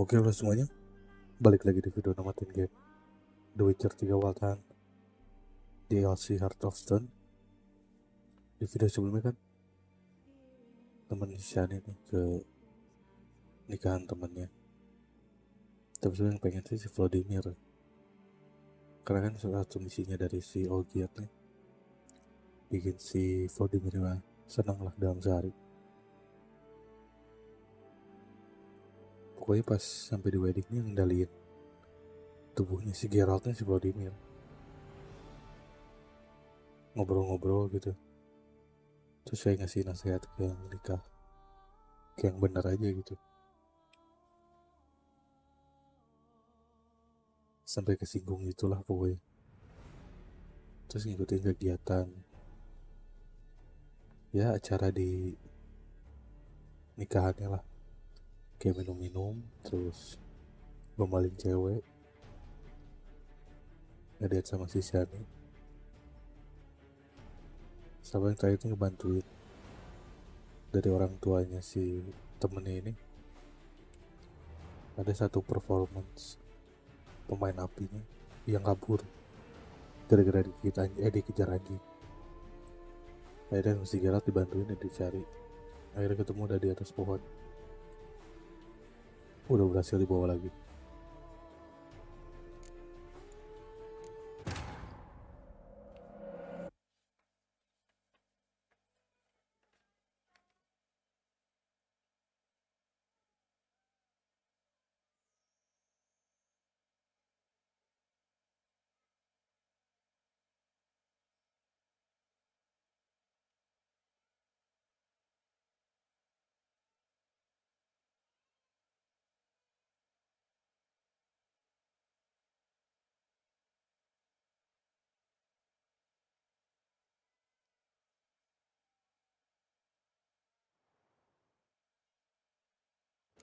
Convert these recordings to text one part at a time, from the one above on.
Oke lo semuanya, balik lagi di video namatin game The Witcher 3 Wild Hunt DLC Heart of Stone. Di video sebelumnya kan temen Shani nih ke nikahan temennya. Tapi sebenarnya yang pengen sih si Vladimir, karena kan salah satu misinya dari si Olgierd nih bikin si Vladimir senang lah dalam sehari. Pokoknya pas sampai di weddingnya ngendaliin tubuhnya si Geraltnya si Vladimir, ngobrol-ngobrol gitu. Terus saya ngasih nasihat ke yang nikah, ke yang benar aja gitu. Sampai kesinggung itulah pokoknya. Terus ngikutin kegiatan, ya acara di nikahannya lah, kayak minum-minum, terus gombalin cewek, ngedate sama si Shani. Sama yang terakhir itu ngebantuin dari orang tuanya si temennya ini. Ada satu performance pemain apinya yang kabur gara-gara dikejar anjing. Akhirnya si Geralt dibantuin dan dicari. Akhirnya ketemu udah di atas pohon. Udah berhasil dibawa lagi.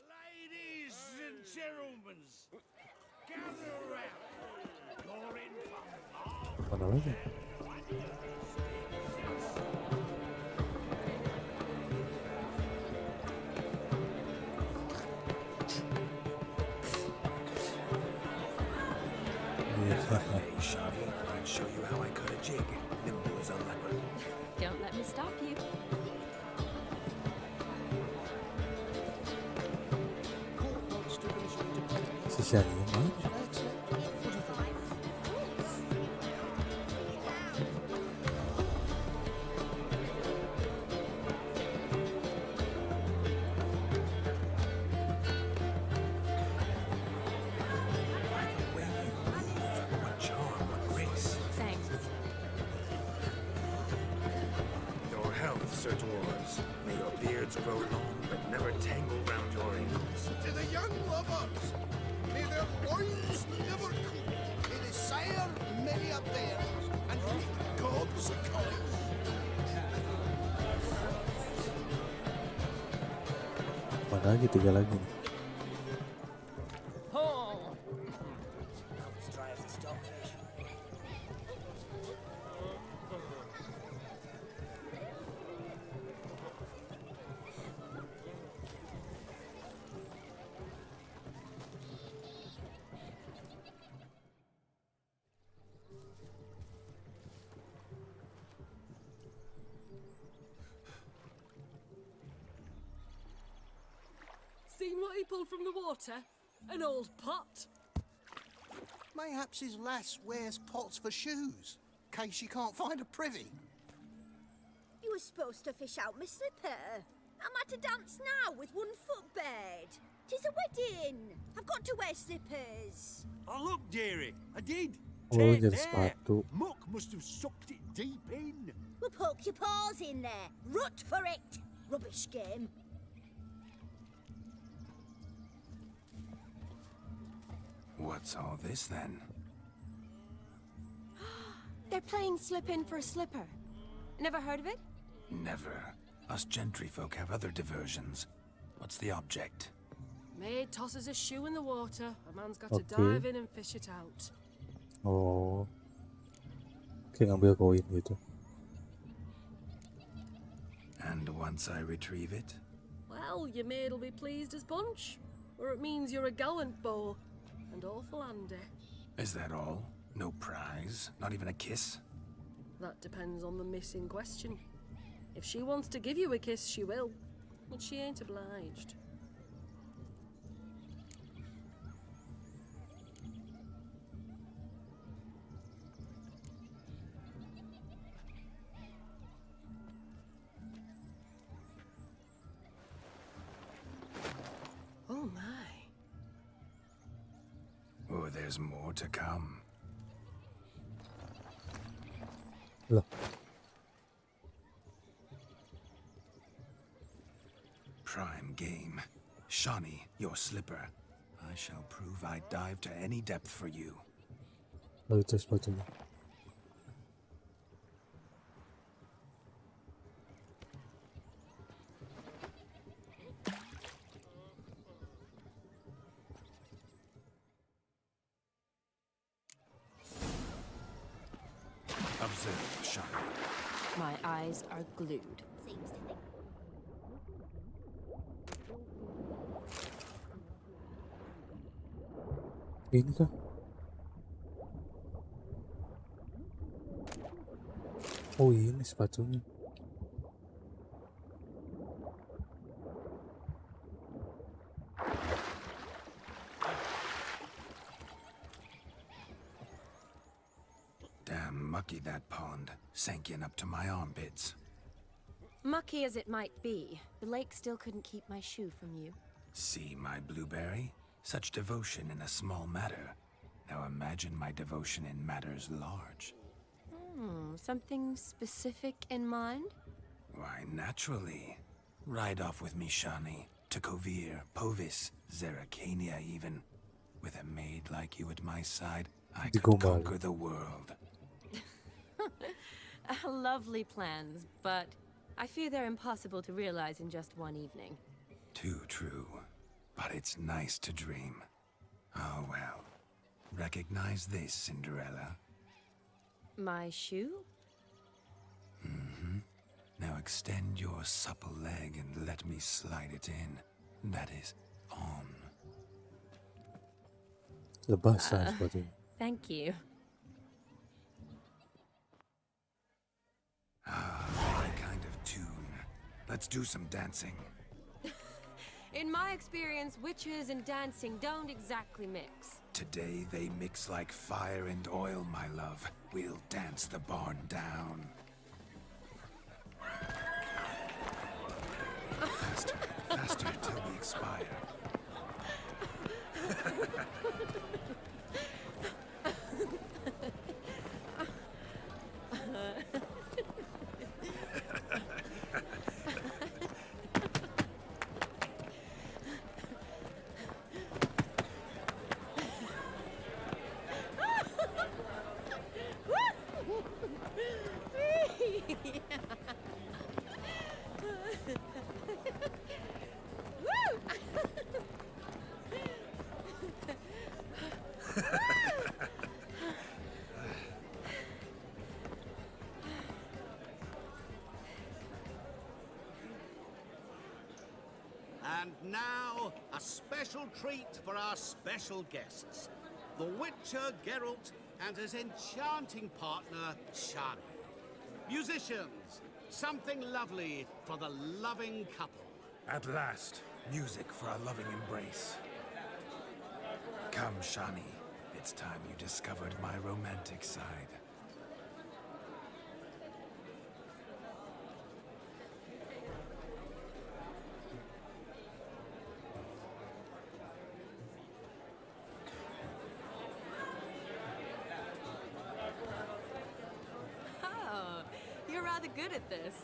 Ladies and gentlemen, gather around. You're in for Mana lagi? Hey, Shani, I'll show you how I cut a jig, nimble as a leopard. Don't let me stop you. Si Shani mah By the way you move, what charm, what grace. Thanks. Your health, Sir Dwarves. May your beards grow long, but never tangle round your ankles. To the young lovers, may their loins never cool. May they sire many a bear and reap gobs of culling. mana lagi, 3 lagi nih. Seen what he pulled from the water? An old pot. Mayhaps his lass wears pots for shoes, case she can't find a privy. You were supposed to fish out my slipper. I'm at a dance now with one foot bared. 'Tis a wedding. I've got to wear slippers. Oh, look, dearie, I did. Oh, Take jadi there. sepatu. Muck must have sucked it deep in. Well, poke your paws in there. Rut for it. Rubbish game. What's all this then? They're playing slip in for a slipper. Never heard of it? Never. Us gentry folk have other diversions. What's the object? Maid tosses a shoe in the water. A man's got Okay. to dive in and fish it out. Oh, kayak ngambil koin gitu. And once I retrieve it? Well, your maid'll be pleased as punch. or it means you're a gallant beau and awful handy. Is that all? No prize? Not even a kiss? That depends on the miss in question. If she wants to give you a kiss, she will, but she ain't obliged. Oh my. Oh, there's more to come. Lah, Prime game. Shawnee, your slipper. I shall prove I dive to any depth for you. lalu itu sepatunya. Observe, Shawnee. My eyes are glued. Seems to think. Ini kah? Oh ini sepatunya. Damn mucky that pond. Sank in up to my armpits. Mucky as it might be, the lake still couldn't keep my shoe from you. See my blueberry? Such devotion in a small matter. Now imagine my devotion in matters large. Something specific in mind? Why, naturally. Ride off with me, Shawnee. To Kovir, Povis, Zeracania even. With a maid like you at my side, I could Dikembangkan. conquer the world. Lovely plans, but I fear they're impossible to realize in just one evening. Too true. But it's nice to dream. Oh well. Recognize this, Cinderella. My shoe? Now extend your supple leg and let me slide it in. That is, on. Lepas sepatunya. Thank you. My kind of tune. Let's do some dancing. In my experience, witches and dancing don't exactly mix. Today they mix like fire and oil, my love. We'll dance the barn down. Faster, faster till we expire. And now, a special treat for our special guests. The Witcher Geralt and his enchanting partner, Shani. Musicians, something lovely for the loving couple. At last, music for a loving embrace. Come, Shani. It's time you discovered my romantic side. Oh, you're rather good at this.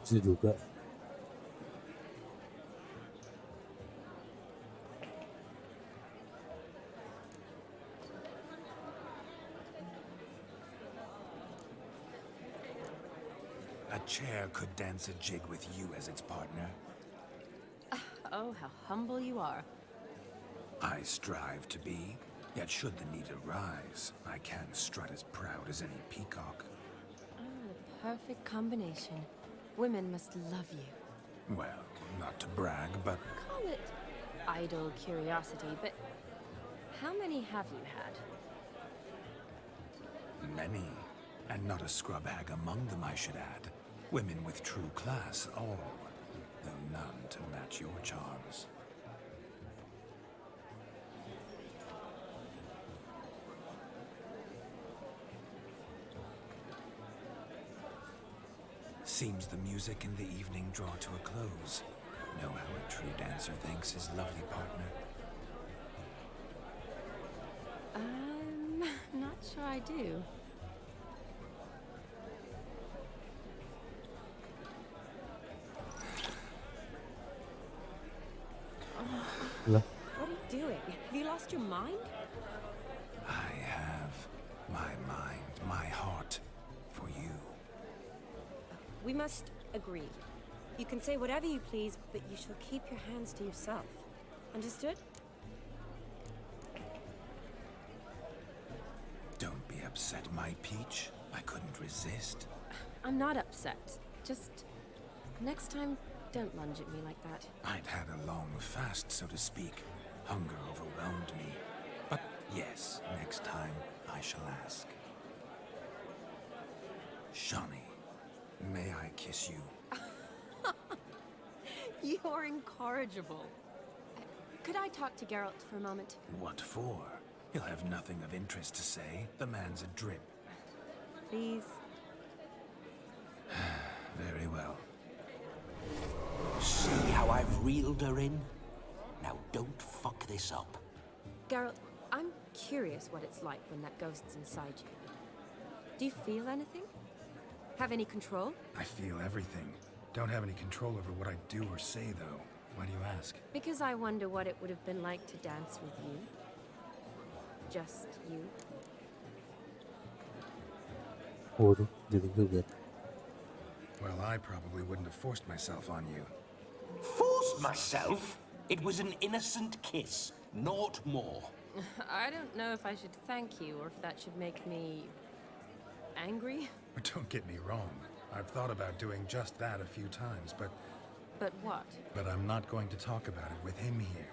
Bisa juga. A chair could dance a jig with you as its partner. Oh, how humble you are. I strive to be, yet should the need arise, I can strut as proud as any peacock. Oh, the perfect combination. Women must love you. Well, not to brag, but Call it idle curiosity, but how many have you had? many. And not a scrub hag among them, I should add. Women with true class, all. Though none to match your charms. Seems the music and the evening draw to a close. Know how a true dancer thanks his lovely partner. I'm not sure I do. Lah, What are you doing? Have you lost your mind? I have my mind, my heart for you. We must agree. You can say whatever you please, but you shall keep your hands to yourself. Understood? Don't be upset, my peach. I couldn't resist. I'm not upset. Just next time, don't lunge at me like that. I'd had a long fast, so to speak. Hunger overwhelmed me. But yes, next time I shall ask. Shawnee, may I kiss you? You're incorrigible. Could I talk to Geralt for a moment? What for? He'll have nothing of interest to say. The man's a drip. Please? Very well. See how I've reeled her in? Now don't fuck this up. Geralt, I'm curious what it's like when that ghost's inside you. Do you feel anything? Have any control? I feel everything. Don't have any control over what I do or say, though. Why do you ask? Because I wonder what it would have been like to dance with you. Just you. waduh, jadi juga. Well, I probably wouldn't have forced myself on you. Forced myself? It was an innocent kiss, naught more. I don't know if I should thank you or if that should make me angry. But don't get me wrong. I've thought about doing just that a few times, but What? I'm not going to talk about it with him here.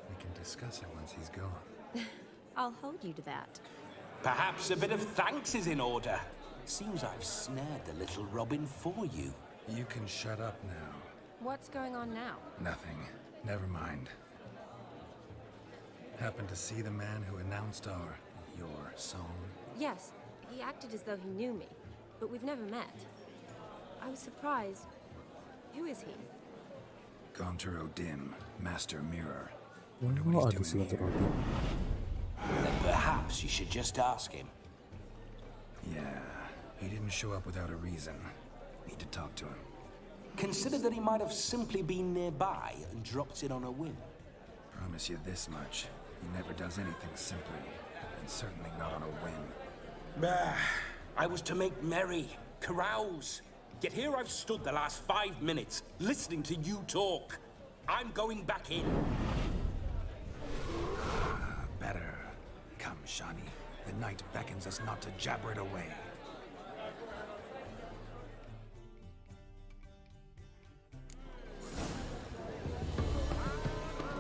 We can discuss it once he's gone. I'll hold you to that. Perhaps a bit of thanks is in order. Seems I've snared the little Robin for you. You can shut up now. What's going on now? Nothing. Never mind. Happened to see the man who announced your song? Yes, he acted as though he knew me, but we've never met. I was surprised. Who is he? Gaunter O'Dim, Master Mirror. Oh, ada sih untuk Robin. Then perhaps you should just ask him. Yeah, he didn't show up without a reason. Need to talk to him. Consider that he might have simply been nearby and dropped in on a whim. Promise you this much. He never does anything simply, and certainly not on a whim. Bah, I was to make merry, carouse. Yet here I've stood the last 5 minutes, listening to you talk. I'm going back in. Better. Come, Shawnee. The night beckons us not to jabber it away.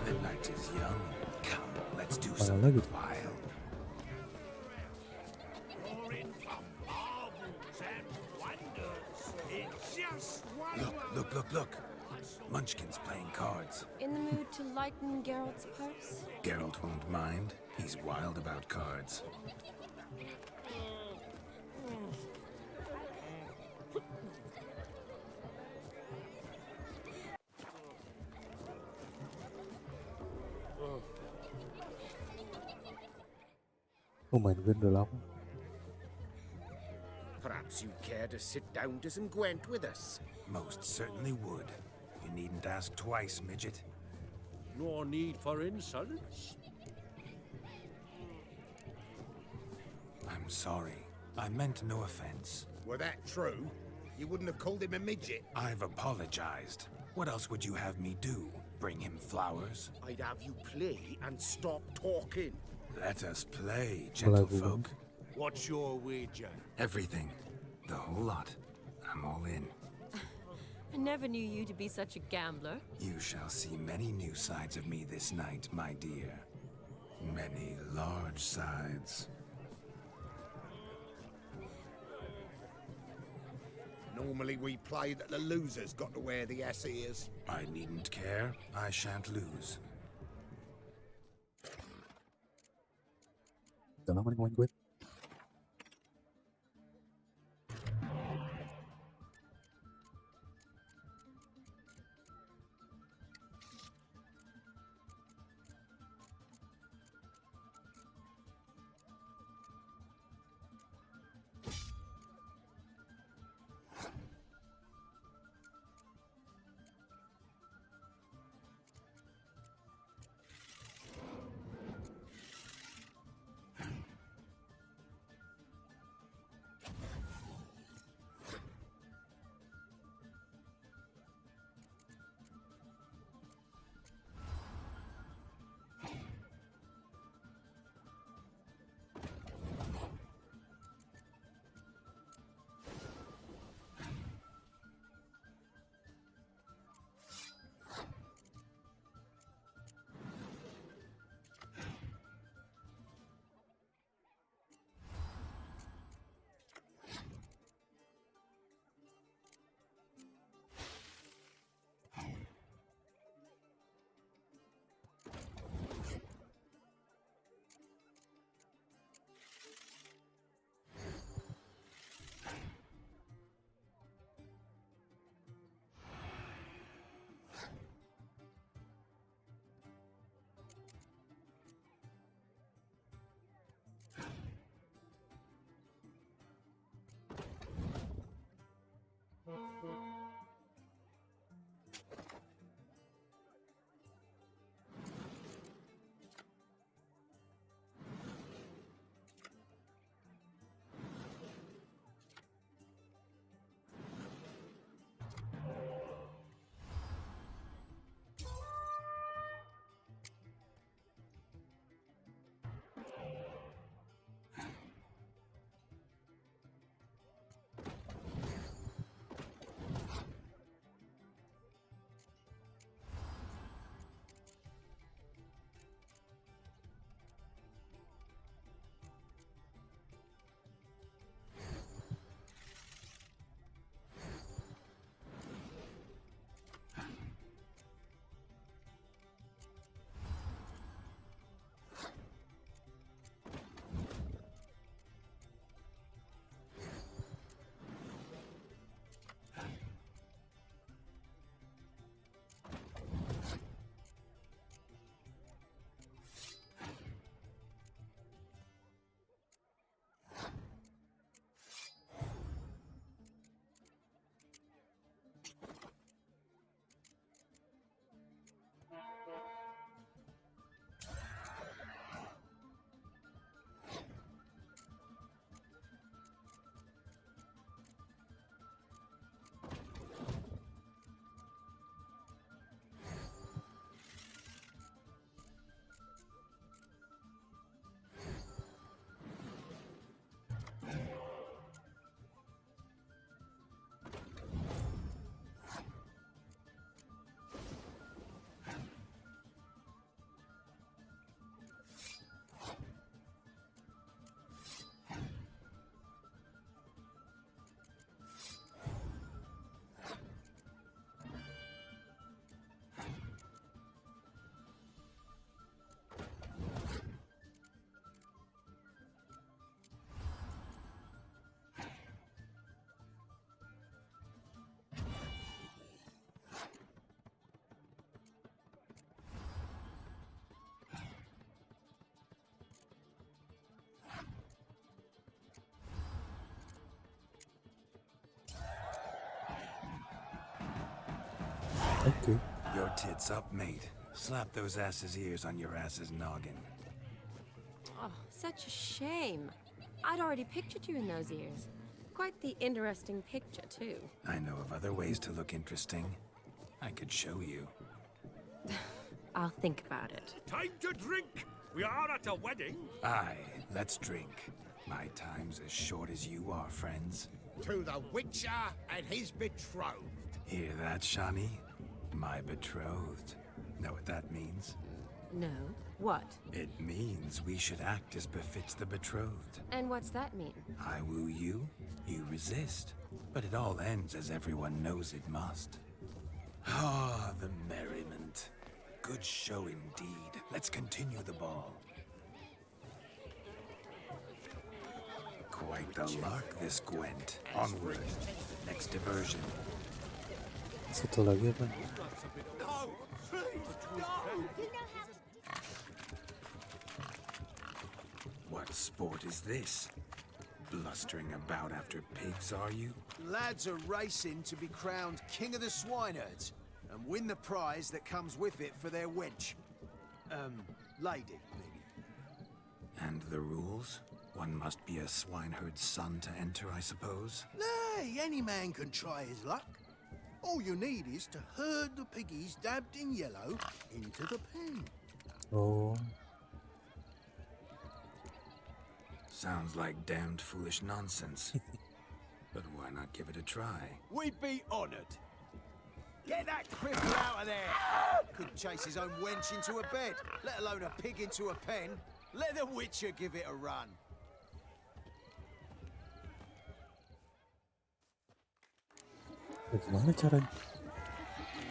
The night is young. Come, let's do Mana something lagi? wild. Roaring from marvels and wonders. It's just one Look. Munchkin's playing cards. In the mood to lighten Geralt's purse? Geralt won't mind. He's wild about cards. Oh, main game udah lama. Perhaps you care to sit down to some Gwent with us. Most certainly would. You needn't ask twice, midget. No need for insults. I'm sorry. I meant no offense. Were that true, you wouldn't have called him a midget. I've apologized. What else would you have me do? Bring him flowers? I'd have you play and stop talking. Let us play, gentlefolk. What's your wager? Everything. The whole lot. I'm all in. I never knew you to be such a gambler. You shall see many new sides of me this night, my dear. Many large sides. Normally we play that the loser's got to wear the ass ears. I needn't care. I shan't lose. Udah lama nih main gue. Okay. Your tits up, mate. Slap those asses' ears on your ass's noggin. Oh, such a shame. I'd already pictured you in those ears. Quite the interesting picture, too. I know of other ways to look interesting. I could show you. I'll think about it. Time to drink! We are at a wedding. Aye, let's drink. My time's as short as you are, friends. To the Witcher and his betrothed. Hear that, Shani? My betrothed. Know what that means? No. What? It means we should act as befits the betrothed. And what's that mean? I woo you, you resist. But it all ends as everyone knows it must. Ah, the merriment. Good show indeed. Let's continue the ball. Quite the lark, this Gwent. Onward. Next diversion. Satu lagi apa? What sport is this? Blustering about after pigs, are you? Lads are racing to be crowned king of the swineherds and win the prize that comes with it for their wench. Lady, maybe. And the rules? One must be a swineherd's son to enter, I suppose? Nay, any man can try his luck. All you need is to herd the piggies dabbed in yellow into the pen. Oh, Sounds like damned foolish nonsense. But why not give it a try? We'd be honoured. Get that cripple out of there! Could chase his own wench into a bed, let alone a pig into a pen. Let the Witcher give it a run. bagaimana caranya?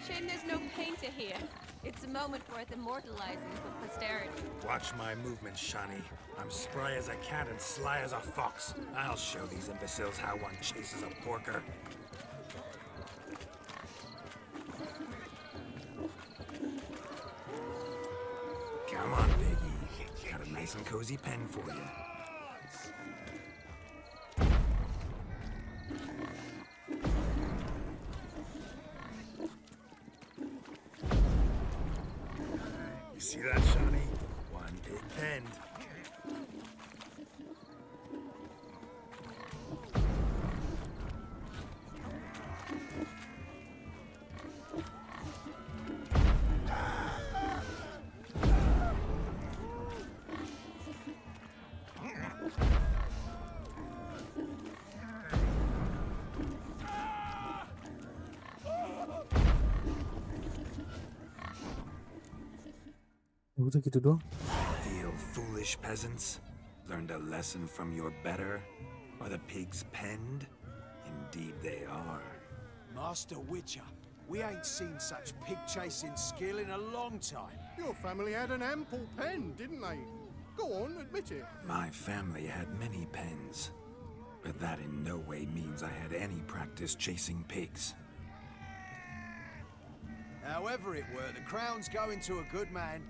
Shame there's no painter here. It's a moment worth immortalizing for posterity. Watch my movements, Shani. I'm spry as a cat and sly as a fox. I'll show these imbeciles how one chases a porker. Come on, Piggy. Got a nice and cozy pen for you. You see that, Shani? One big pen. Udah gitu doang. Feel foolish, peasants? Learned a lesson from your better? Are the pigs penned? Indeed they are. Master Witcher, we ain't seen such pig-chasing skill in a long time. Your family had an ample pen, didn't they? Go on, admit it. My family had many pens, but that in no way means I had any practice chasing pigs. However it were, the crown's going to a good man.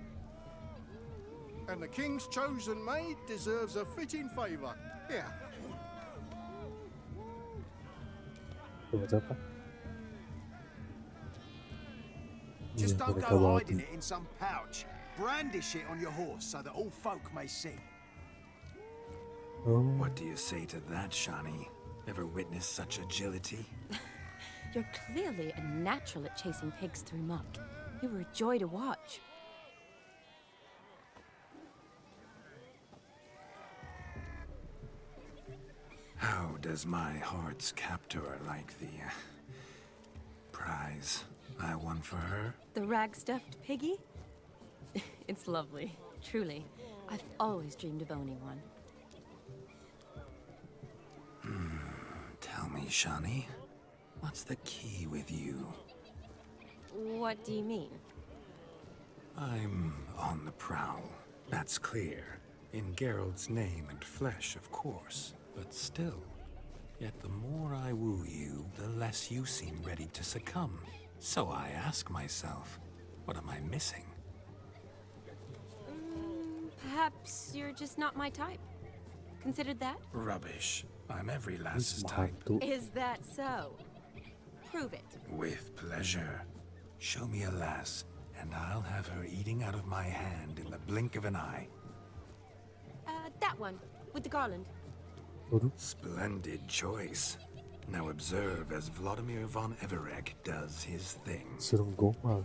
And the king's chosen maid deserves a fitting favour. Here. Buat apa? Just Iya, don't mereka go bawa hiding di- it in some pouch. Brandish it on your horse so that all folk may see. Oh, What do you say to that, Shani? Ever witnessed such agility? You're clearly a natural at chasing pigs through muck. You were a joy to watch. How does my heart's captor like the prize I won for her? The rag-stuffed piggy? It's lovely, truly. I've always dreamed of owning one. Tell me, Shani, what's the key with you? What do you mean? I'm on the prowl, that's clear. In Geralt's name and flesh, of course. But still, yet the more I woo you, the less you seem ready to succumb. So I ask myself, what am I missing? Perhaps you're just not my type. Considered that? Rubbish. I'm every ini lass's semua type. hantu. Is that so? Prove it. With pleasure. Show me a lass, and I'll have her eating out of my hand in the blink of an eye. That one, with the garland. Waduh, Splendid choice. Now observe as Vladimir von Everek does his thing. serem gomal.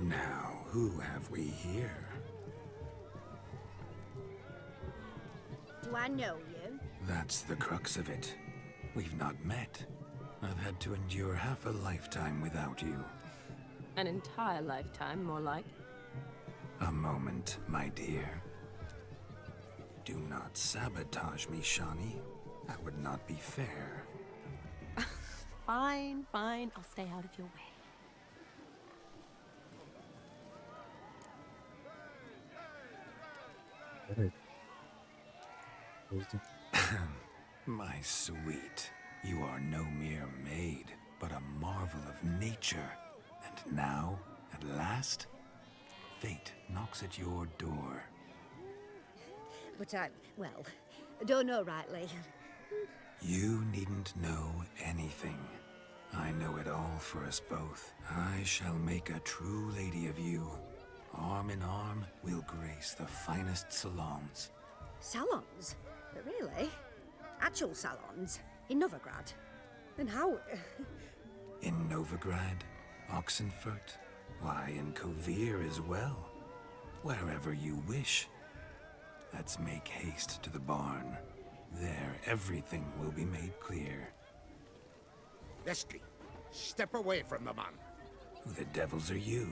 Now, who have we here? Do I know you? That's the crux of it. We've not met. I've had to endure half a lifetime without you. An entire lifetime, more like. A moment, my dear. Do not sabotage me, Shani. That would not be fair. Fine, fine. I'll stay out of your way. Alright. Where's the... My sweet, you are no mere maid, but a marvel of nature. And now, at last, fate knocks at your door. But well, I don't know rightly. You needn't know anything. I know it all for us both. I shall make a true lady of you. Arm in arm, we'll grace the finest salons. Salons? But really? Actual salons? In Novigrad? Then how... In Novigrad, Oxenfurt, why, in Kovir as well. Wherever you wish. Let's make haste to the barn. There, everything will be made clear. Leslie, step away from the man. Who the devils are you?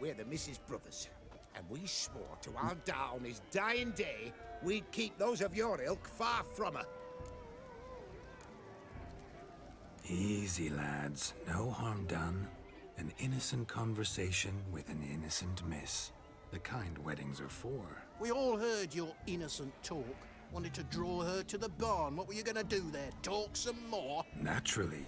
We're the Mrs. Brothers, and we swore to our down his dying day we'd keep those of your ilk far from her. Easy, lads. No harm done. An innocent conversation with an innocent miss. The kind weddings are for. We all heard your innocent talk. Wanted to draw her to the barn. What were you gonna do there? Talk some more? Naturally,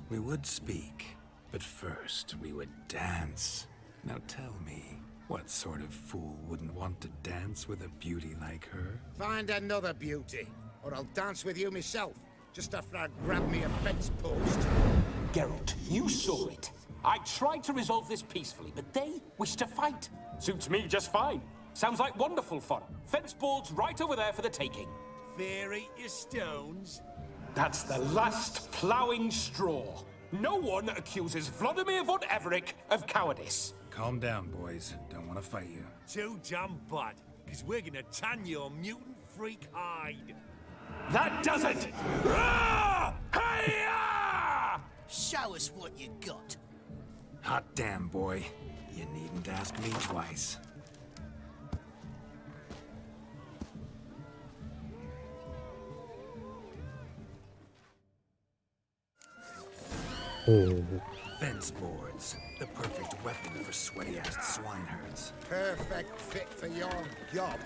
we would speak. But first, we would dance. Now tell me, what sort of fool wouldn't want to dance with a beauty like her? Find another beauty, or I'll dance with you myself, just after I grab me a fence post. Geralt, you saw it. I tried to resolve this peacefully, but they wish to fight. Suits me just fine. Sounds like wonderful fun. Fence boards right over there for the taking. Fear eat your stones. That's the last ploughing straw. No one accuses Vladimir von Everick of cowardice. Calm down, boys. Don't want to fight you. Too damn bad, because we're gonna tan your mutant freak hide. That does it! Ah! Hi-ya! Show us what you got. Hot damn, boy. You needn't ask me twice. Fence boards. The perfect weapon for sweaty-assed swineherds. Perfect fit for your job,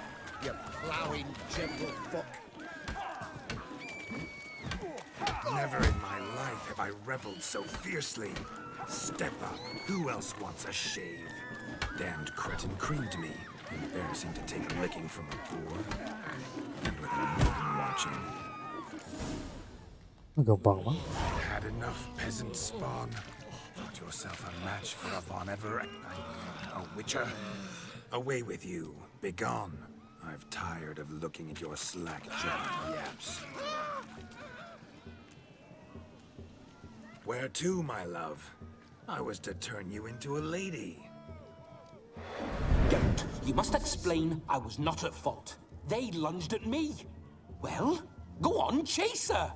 you ploughing gentlefolk. Never in my life have I reveled so fiercely. Step up. Who else wants a shave? Damned cretin creamed me. Embarrassing to take a licking from a boor. And with a maiden watching. Gampang banget. Had enough peasant spawn. Thought yourself a match for a Von Everett. A witcher. Away with you. Begone. I've tired of looking at your slack-jawed yaps. Where to, my love? I was to turn you into a lady. Geralt, you must explain I was not at fault. They lunged at me. Well, go on, chase her.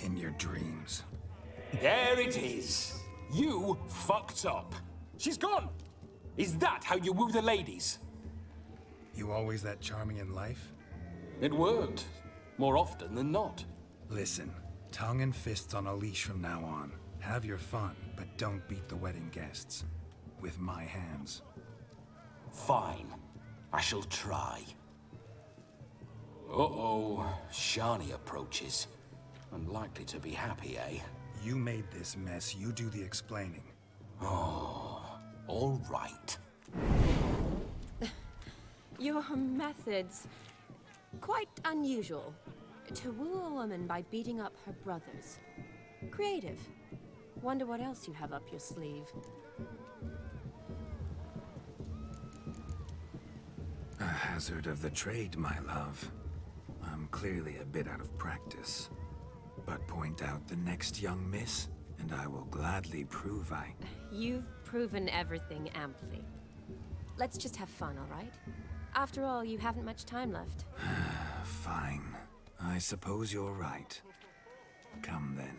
In your dreams. There it is. You fucked up. She's gone. Is that how you woo the ladies? You always that charming in life? It worked. More often than not. Listen, tongue and fists on a leash from now on. Have your fun, but don't beat the wedding guests. With my hands. Fine. I shall try. Uh-oh. Shani approaches. Unlikely to be happy, eh? You made this mess. You do the explaining. Oh, all right. Your methods... quite unusual. To woo a woman by beating up her brothers. Creative. Wonder what else you have up your sleeve. A hazard of the trade, my love. I'm clearly a bit out of practice. But point out the next young miss, and I will gladly prove I... You've proven everything amply. Let's just have fun, all right? After all, you haven't much time left. Fine. I suppose you're right. Come then.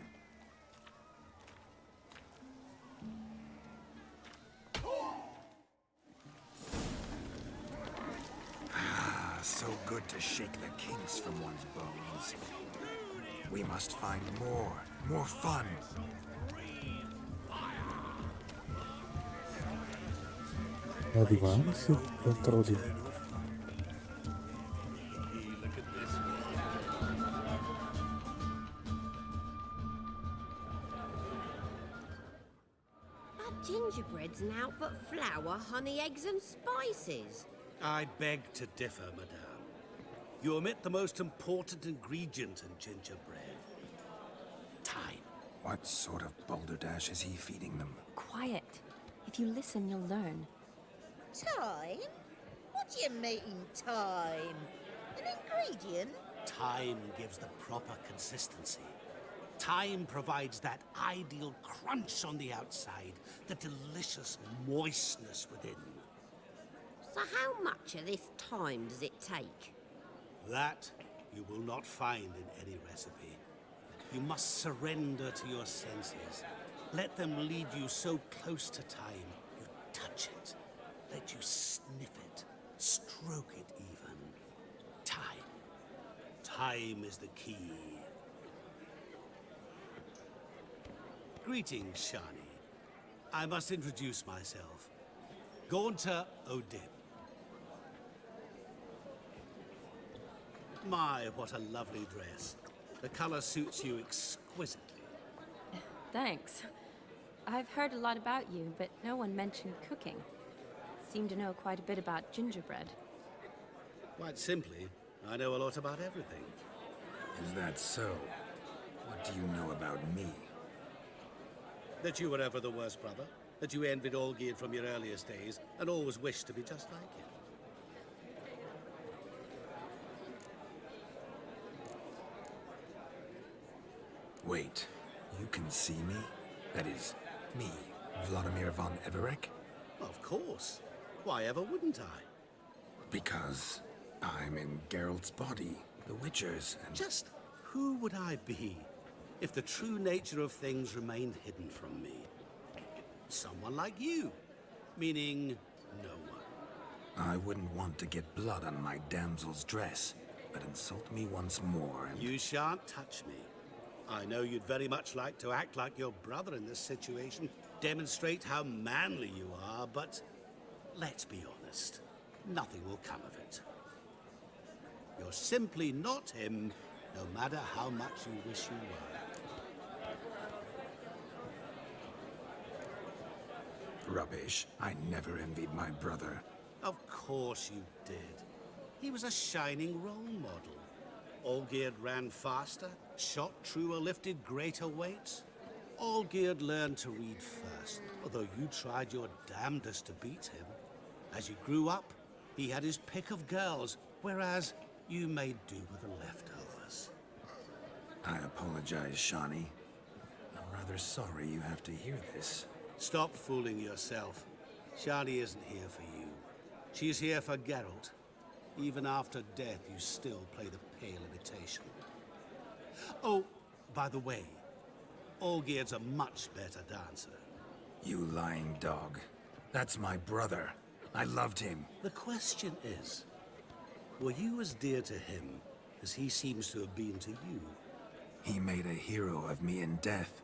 so good to shake the kinks from one's bones. We must find more fun. Nah, di mana sih Gunter Odin? But gingerbread's naught but flour, honey, eggs, and spices. I beg to differ, madame. You omit the most important ingredient in gingerbread. Time. What sort of balderdash is he feeding them? Quiet. If you listen, you'll learn. Time? What do you mean, time? An ingredient? Time gives the proper consistency. Time provides that ideal crunch on the outside, the delicious moistness within. So how much of this time does it take? That you will not find in any recipe. You must surrender to your senses. Let them lead you so close to time, you touch it. Let you sniff it, stroke it even. Time. Time is the key. Greetings, Shani. I must introduce myself. Gaunter Odin. My, what a lovely dress. The color suits you exquisitely. Thanks. I've heard a lot about you, but no one mentioned cooking. Seem to know quite a bit about gingerbread. Quite simply, I know a lot about everything. Is that so? What do you know about me? That you were ever the worst brother, that you envied Olgierd from your earliest days, and always wished to be just like him. Wait, you can see me? That is, me, Vladimir von Everek? Of course. Why ever wouldn't I? Because I'm in Geralt's body, the Witcher's, and... Just who would I be if the true nature of things remained hidden from me? Someone like you, meaning no one. I wouldn't want to get blood on my damsel's dress, but insult me once more and... You shan't touch me. I know you'd very much like to act like your brother in this situation, demonstrate how manly you are, but let's be honest, nothing will come of it. You're simply not him, no matter how much you wish you were. Rubbish. I never envied my brother. Of course you did. He was a shining role model. Olgierd ran faster, shot truer, lifted greater weights. Olgierd learned to read first, although you tried your damnedest to beat him. As you grew up, he had his pick of girls, whereas you made do with the leftovers. I apologize, Shani. I'm rather sorry you have to hear this. Stop fooling yourself. Shani isn't here for you. She's here for Geralt. Even after death, you still play the pale imitation. Oh, by the way, Olgierd's a much better dancer. You lying dog. That's my brother. I loved him. The question is, were you as dear to him as he seems to have been to you? He made a hero of me in death.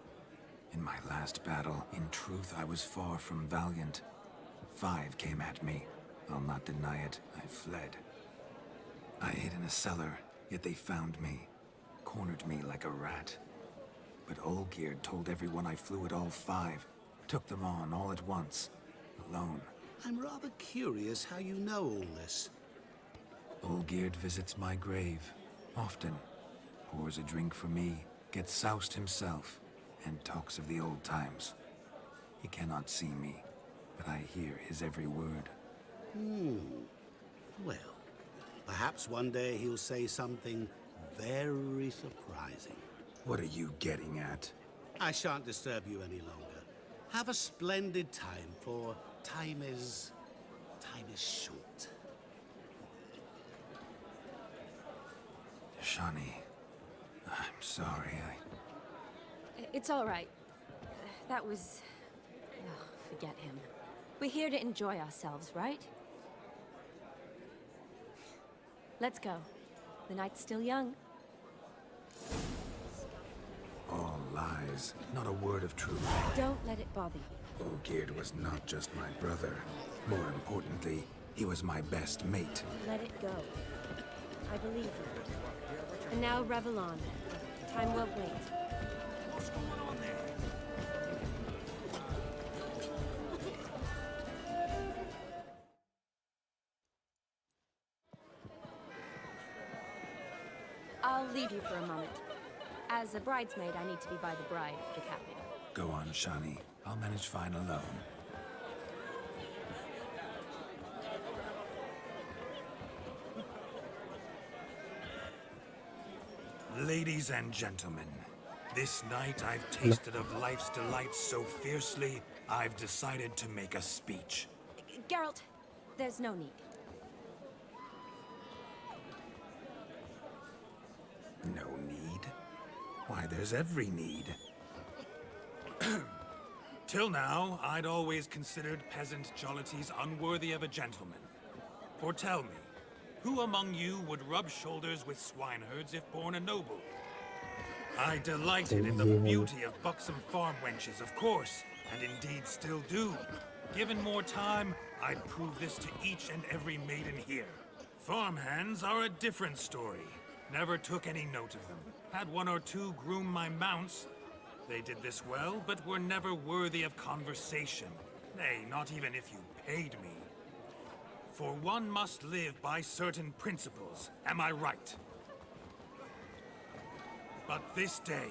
In my last battle, in truth, I was far from valiant. 5 came at me. I'll not deny it. I fled. I hid in a cellar, yet they found me. Cornered me like a rat. But Olgierd told everyone I flew at all 5. Took them on all at once. Alone. I'm rather curious how you know all this. Olgierd visits my grave. Often. Pours a drink for me. Gets soused himself. And talks of the old times. He cannot see me. But I hear his every word. Well, perhaps one day he'll say something very surprising. What are you getting at? I shan't disturb you any longer. Have a splendid time, for time is short. Shani, I'm sorry. It's all right. That was... Oh, forget him. We're here to enjoy ourselves, right? Let's go. The night's still young. All lies, not a word of truth. Don't let it bother you. Olgierd was not just my brother. More importantly, he was my best mate. Let it go. I believe you. And now revel on. Time won't wait. What's going on there? I'll leave you for a moment. As a bridesmaid, I need to be by the bride for the capping. Go on, Shani. I'll manage fine alone. Ladies and gentlemen, this night I've tasted of life's delights so fiercely, I've decided to make a speech. Geralt, there's no need. No need? Why, there's every need. Till now, I'd always considered peasant jollities unworthy of a gentleman. For tell me, who among you would rub shoulders with swineherds if born a noble? I delighted in the beauty of buxom farm wenches, of course, and indeed still do. Given more time, I'd prove this to each and every maiden here. Farmhands are a different story. Never took any note of them. Had one or two groom my mounts. They did this well, but were never worthy of conversation. Nay, not even if you paid me. For one must live by certain principles, am I right? But this day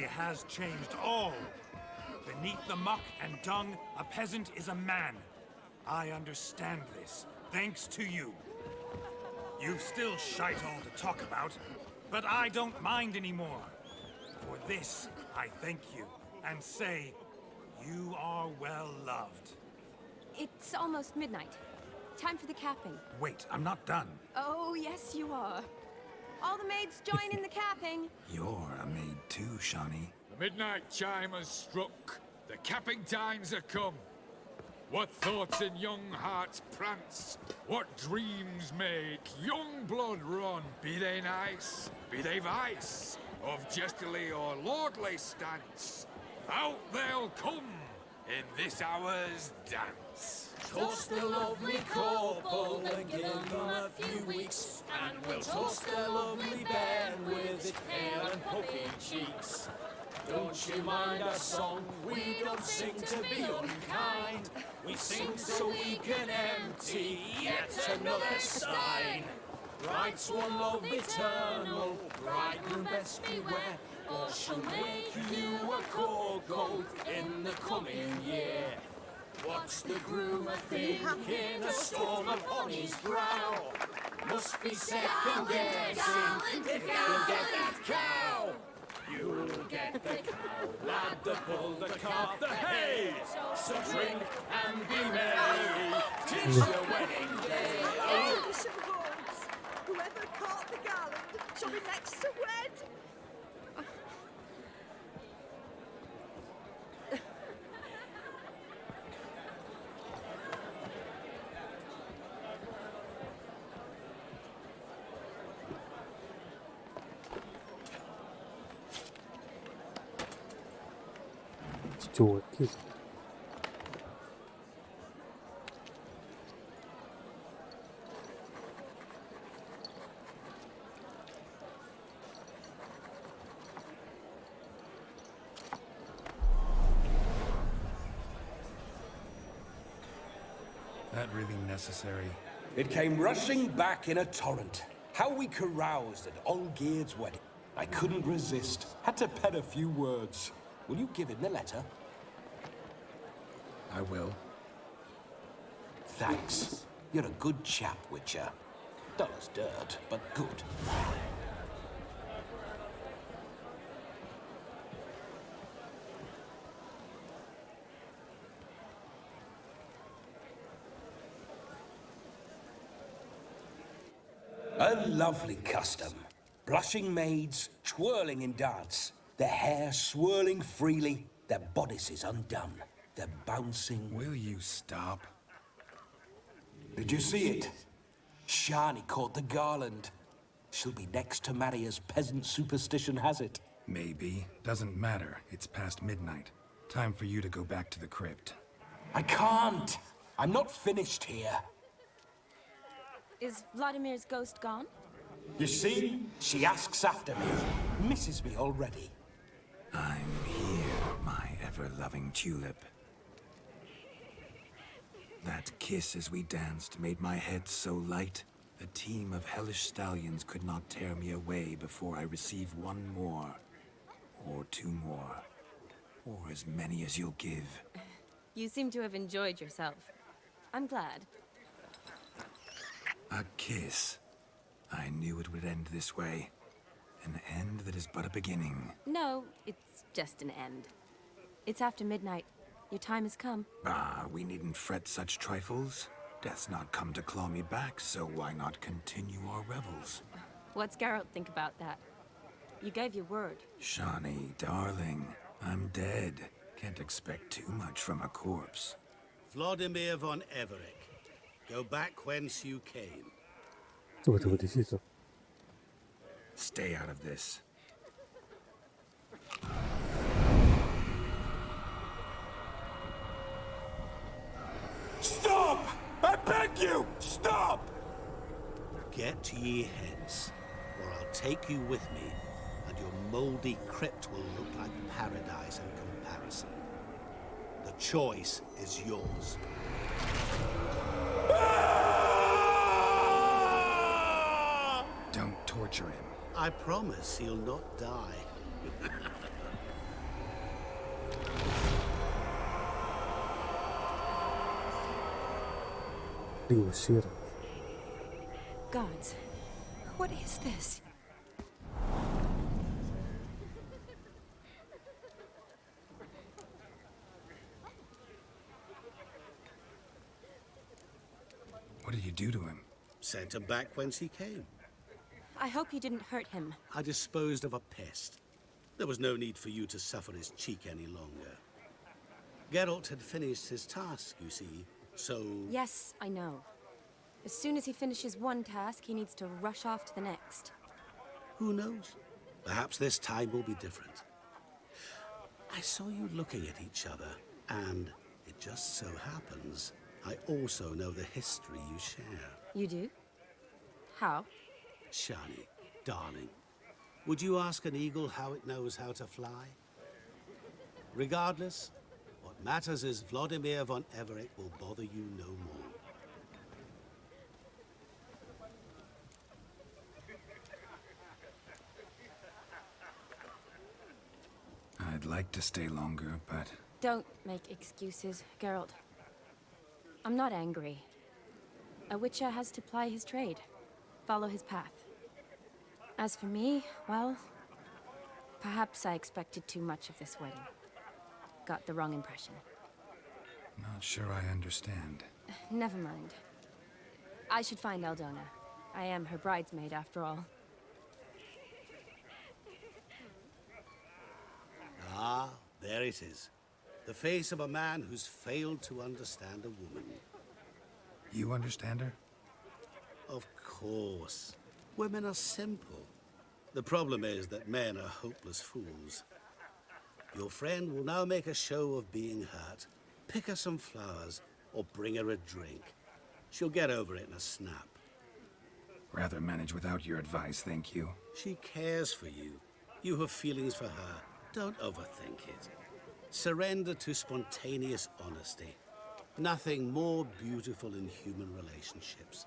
has changed all. Beneath the muck and dung, a peasant is a man. I understand this, thanks to you. You've still shite all to talk about, but I don't mind anymore. For this, I thank you, and say, you are well loved. It's almost midnight. Time for the capping. Wait, I'm not done. Oh, yes, you are. All the maids join in the capping. You're a maid too, Shani. The midnight chime has struck. The capping times are come. What thoughts in young hearts prance? What dreams make young blood run? Be they nice, be they vice, of jestily or lordly stance, out they'll come in this hour's dance. Toast the lovely couple and give them a few weeks, and we'll toast the lovely bed with its pale and puffy cheeks. Don't you mind our song? We don't sing to be unkind. We sing so we can empty yet another stein. Bride's one love eternal, bridegroom best beware, or she'll make you a cocoa in the coming year. What's the groom a-thinking? A storm upon his brow. Must be second guessing if you'll get that cow. You'll get the cow, lad, the bull, the calf, the hay. So drink and be merry, 'tis your wedding day. Oh. Tradition holds. Whoever caught the garland shall be next to wed. Chuột chứ. That really necessary? It came rushing back in a torrent. How we caroused at Olgierd's wedding. I couldn't resist. Had to pen a few words. Will you give him the letter? I will. Thanks. You're a good chap, Witcher. Dull as dirt, but good. A lovely custom. Blushing maids, twirling in dance. Their hair swirling freely, their bodices undone. They're bouncing... Will you stop? Did you see it? Shani caught the garland. She'll be next to marry as peasant superstition has it. Maybe. Doesn't matter. It's past midnight. Time for you to go back to the crypt. I can't. I'm not finished here. Is Vladimir's ghost gone? You see? She asks after me. Misses me already. I'm here, my ever-loving tulip. That kiss as we danced made my head so light. A team of hellish stallions could not tear me away before I receive one more. Or two more. Or as many as you'll give. You seem to have enjoyed yourself. I'm glad. A kiss. I knew it would end this way. An end that is but a beginning. No, it's just an end. It's after midnight. Your time has come. Ah, we needn't fret such trifles. Death's not come to claw me back, so why not continue our revels? What's Geralt think about that? You gave your word. Shani, darling, I'm dead. Can't expect too much from a corpse. Vladimir von Everett, go back whence you came. Coba di situ. Stay out of this. Stop! I beg you! Stop! Get ye hence, or I'll take you with me, and your mouldy crypt will look like paradise in comparison. The choice is yours. Don't torture him. I promise he'll not die. Diusir. Gods, what is this? What did you do to him? Sent him back whence he came. I hope you didn't hurt him. I disposed of a pest. There was no need for you to suffer his cheek any longer. Geralt had finished his task, you see, so... Yes, I know. As soon as he finishes one task, he needs to rush off to the next. Who knows? Perhaps this time will be different. I saw you looking at each other, and it just so happens I also know the history you share. You do? How? Shani, darling, would you ask an eagle how it knows how to fly? Regardless, what matters is Vladimir von Everett will bother you no more. I'd like to stay longer, but... Don't make excuses, Geralt. I'm not angry. A witcher has to ply his trade, follow his path. As for me, well, perhaps I expected too much of this wedding. Got the wrong impression. Not sure I understand. Never mind. I should find Aldona. I am her bridesmaid, after all. Ah, there it is. The face of a man who's failed to understand a woman. You understand her? Of course. Women are simple. The problem is that men are hopeless fools. Your friend will now make a show of being hurt, pick her some flowers, or bring her a drink. She'll get over it in a snap. Rather manage without your advice, thank you. She cares for you. You have feelings for her. Don't overthink it. Surrender to spontaneous honesty. Nothing more beautiful in human relationships.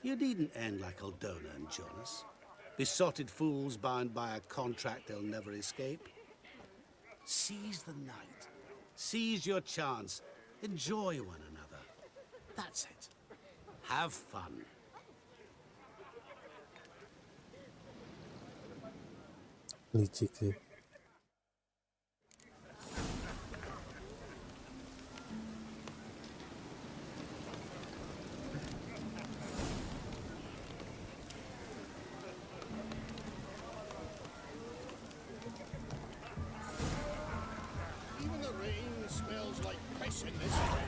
You needn't end like Aldona and Jonas. Besotted fools bound by a contract they'll never escape. Seize the night. Seize your chance. Enjoy one another. That's it. Have fun. Licik sih. Even the rain smells like piss in this town.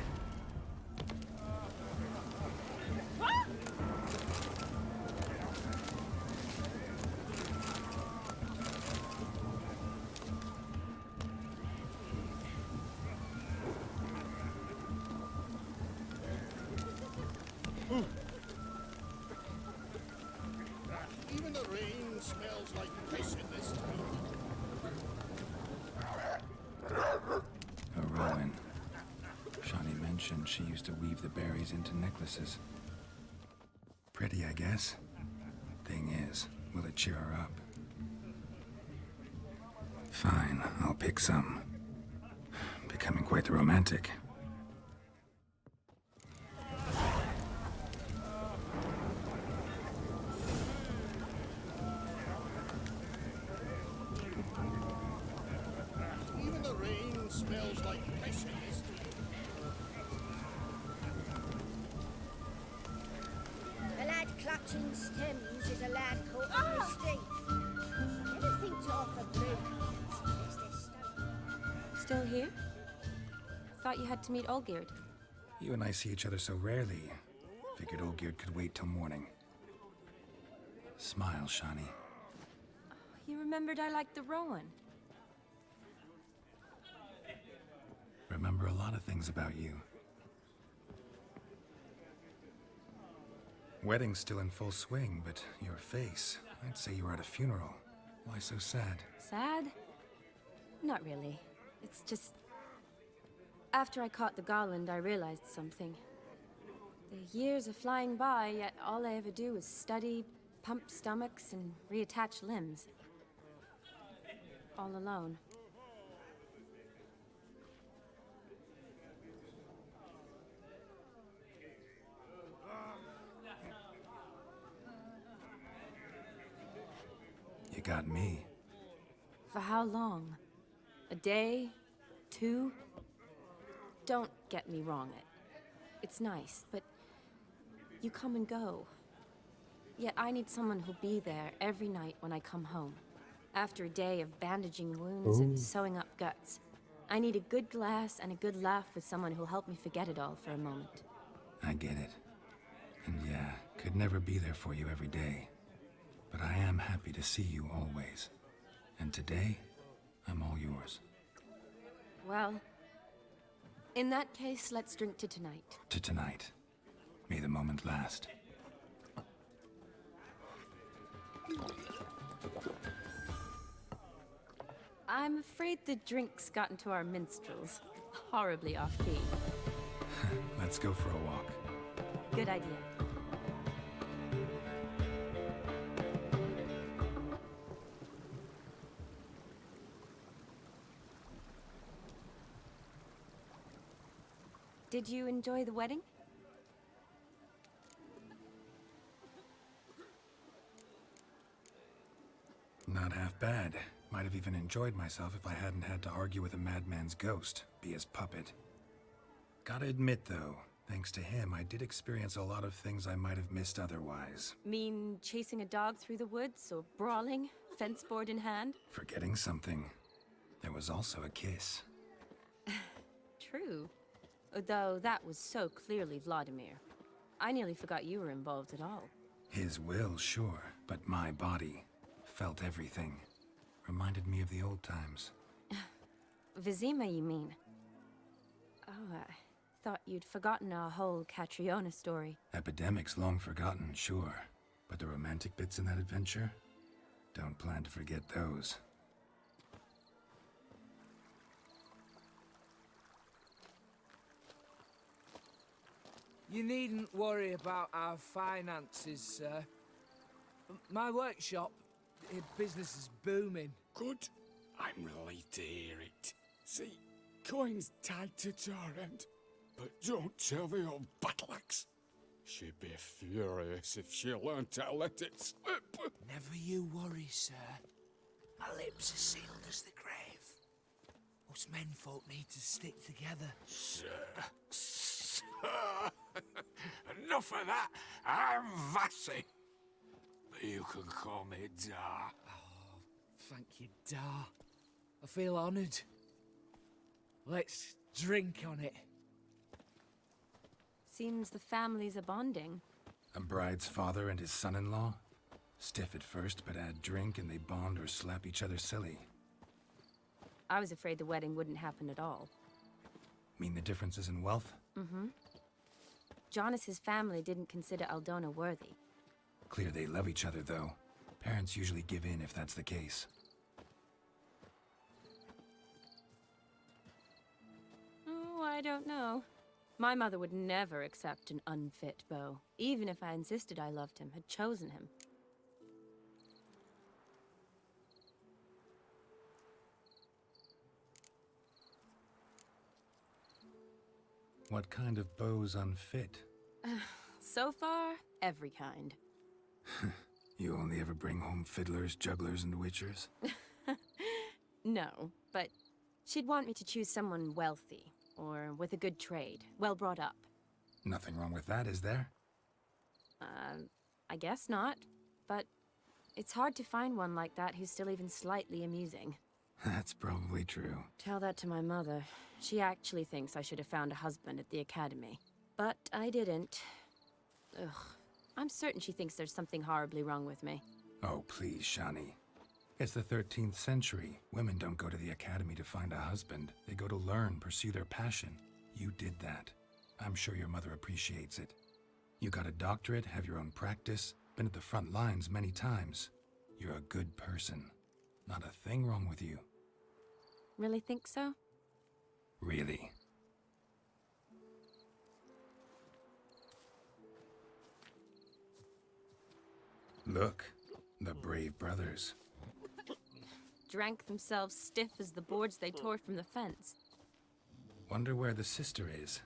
the rain smells like piss in this town. A Rowan. Shawnee mentioned she used to weave the berries into necklaces. Pretty, I guess. Thing is, will it cheer her up? Fine, I'll pick some. Becoming quite the romantic. Even the rain smells like piss in this town. A lad clutching stems is a lad caught in the streets. Never think to offer blue hands unless they're stolen. Still here? Thought you had to meet Olgierd. You and I see each other so rarely. Figured Olgierd could wait till morning. Smile, Shawnee. You remembered I liked the Rowan. Remember a lot of things about you. Wedding's still in full swing, but your face, I'd say you were at a funeral. Why so sad? Sad? Not really. It's just... After I caught the garland, I realized something. The years are flying by, yet all I ever do is study, pump stomachs, and reattach limbs. All alone. You got me. For how long? A day? 2? Don't get me wrong. It's nice, but you come and go. Yet I need someone who'll be there every night when I come home. After a day of bandaging wounds and sewing up guts, I need a good glass and a good laugh with someone who'll help me forget it all for a moment. I get it. And yeah, could never be there for you every day. But I am happy to see you always. And today, I'm all yours. Well, in that case, let's drink to tonight. To tonight. May the moment last. I'm afraid the drinks got into our minstrels. Horribly off-key. Let's go for a walk. Good idea. Did you enjoy the wedding? Not half bad. Might have even enjoyed myself if I hadn't had to argue with a madman's ghost, be his puppet. Gotta admit, though, thanks to him, I did experience a lot of things I might have missed otherwise. Mean chasing a dog through the woods, or brawling, fence board in hand? Forgetting something. There was also a kiss. True. Though that was so clearly Vladimir. I nearly forgot you were involved at all. His will, sure, but my body felt everything. Reminded me of the old times. Vizima, you mean? Oh, I thought you'd forgotten our whole Catriona story. Epidemics long forgotten, sure. But the romantic bits in that adventure? Don't plan to forget those. You needn't worry about our finances, sir. My workshop, business is booming. Good. I'm relieved to hear it. See, coin's tied to Torrent, but don't tell the old battle-axe. She'd be furious if she learned to let it slip. Never you worry, sir. My lips are sealed as the grave. Us menfolk need to stick together. Sir. Enough of that. I'm Vassy. But you can call me Dar. Oh, thank you, Dar. I feel honoured. Let's drink on it. Seems the families are bonding. A bride's father and his son-in-law? Stiff at first, but add drink and they bond or slap each other silly. I was afraid the wedding wouldn't happen at all. Mean the differences in wealth? Mm-hmm. Jonas's family didn't consider Aldona worthy. Clear they love each other, though. Parents usually give in if that's the case. Oh, I don't know. My mother would never accept an unfit beau, even if I insisted I loved him, had chosen him. What kind of beau's unfit? So far, every kind. You only ever bring home fiddlers, jugglers, and witchers? No, but she'd want me to choose someone wealthy, or with a good trade, well brought up. Nothing wrong with that, is there? I guess not, but it's hard to find one like that who's still even slightly amusing. That's probably true. Tell that to my mother. She actually thinks I should have found a husband at the academy. But I didn't. Ugh. I'm certain she thinks there's something horribly wrong with me. Oh, please, Shani. It's the 13th century. Women don't go to the academy to find a husband. They go to learn, pursue their passion. You did that. I'm sure your mother appreciates it. You got a doctorate, have your own practice, been at the front lines many times. You're a good person. Not a thing wrong with you. Really think so? Really. Look, the brave brothers. Drank themselves stiff as the boards they tore from the fence. Wonder where the sister is.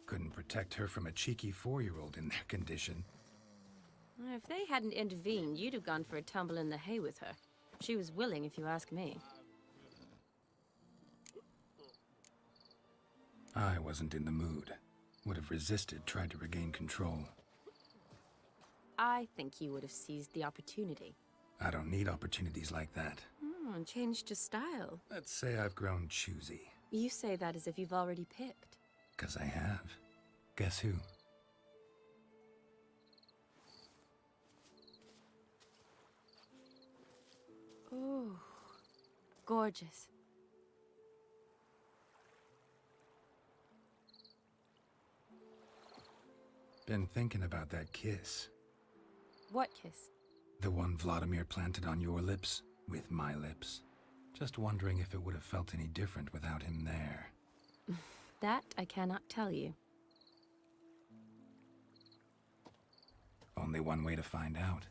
Couldn't protect her from a cheeky 4-year-old in their condition. If they hadn't intervened, you'd have gone for a tumble in the hay with her. She was willing, if you ask me. I wasn't in the mood. Would have resisted, tried to regain control. I think you would have seized the opportunity. I don't need opportunities like that. And changed your style. Let's say I've grown choosy. You say that as if you've already picked. 'Cause I have. Guess who? Ooh, gorgeous. Been thinking about that kiss. What kiss? The one Vladimir planted on your lips, with my lips. Just wondering if it would have felt any different without him there. That I cannot tell you. Only one way to find out.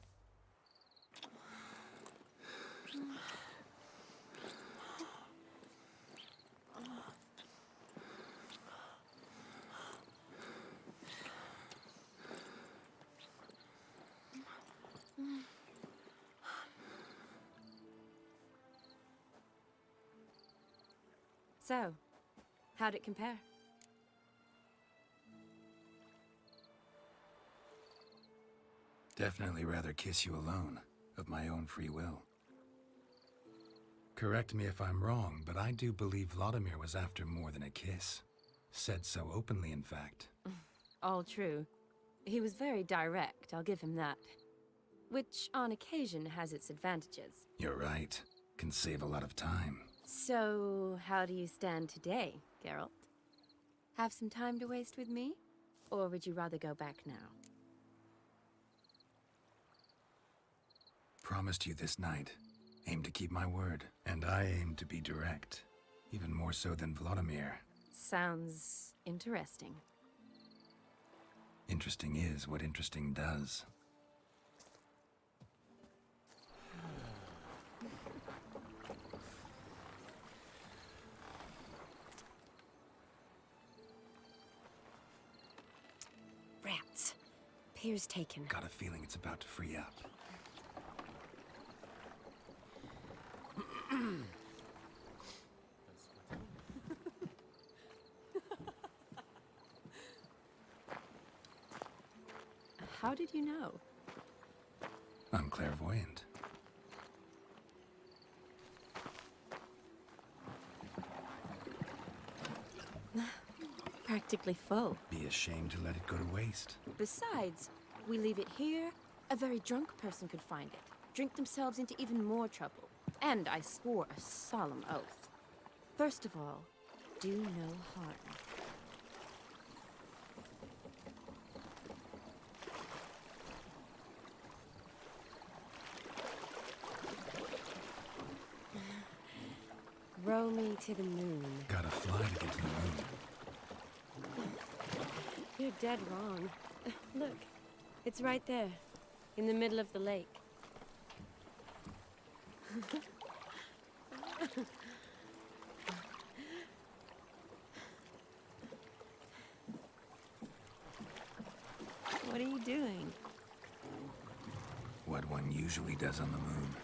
So, how'd it compare? Definitely rather kiss you alone, of my own free will. Correct me if I'm wrong, but I do believe Vladimir was after more than a kiss. Said so openly, in fact. All true. He was very direct, I'll give him that. Which, on occasion, has its advantages. You're right. Can save a lot of time. So, how do you stand today, Geralt? Have some time to waste with me? Or would you rather go back now? Promised you this night. Aim to keep my word. And I aim to be direct. Even more so than Vladimir. Sounds interesting. Interesting is what interesting does. Rats. Pier's taken. Got a feeling it's about to free up. How did you know? I'm clairvoyant. Practically full. Be ashamed to let it go to waste. Besides, we leave it here, a very drunk person could find it, drink themselves into even more trouble. And I swore a solemn oath. First of all, do no harm. me to the moon. Gotta fly to get to the moon. You're dead wrong. Look, it's right there, in the middle of the lake. What are you doing? What one usually does on the moon.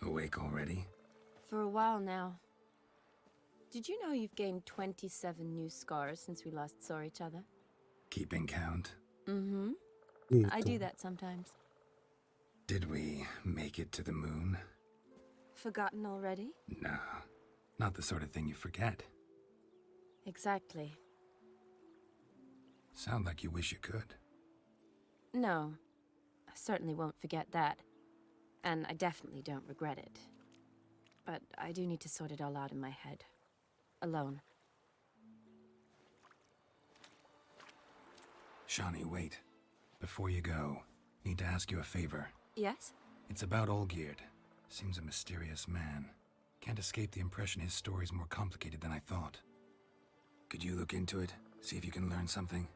Awake already? For a while now. Did you know you've gained 27 new scars since we last saw each other? Keeping count? Mm-hmm. I do that sometimes. Did we make it to the moon? Forgotten already? No, not the sort of thing you forget. Exactly. Sound like you wish you could. No, I certainly won't forget that. And I definitely don't regret it. But I do need to sort it all out in my head. Alone. Shawnee, wait. Before you go, need to ask you a favor. Yes? It's about Olgierd. Seems a mysterious man. Can't escape the impression his story's more complicated than I thought. Could you look into it? See if you can learn something?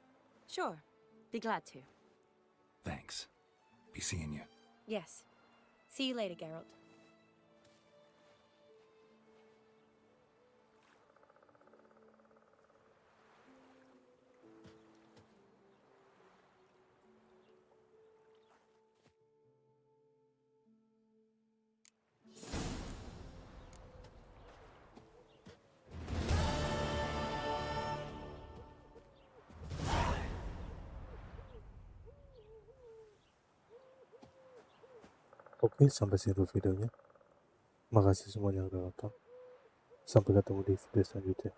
Sure. Be glad to. Thanks. Be seeing you. Yes. See you later, Geralt. Oke, sampai situ videonya. Makasih semuanya yang udah nonton. Sampai ketemu di video selanjutnya.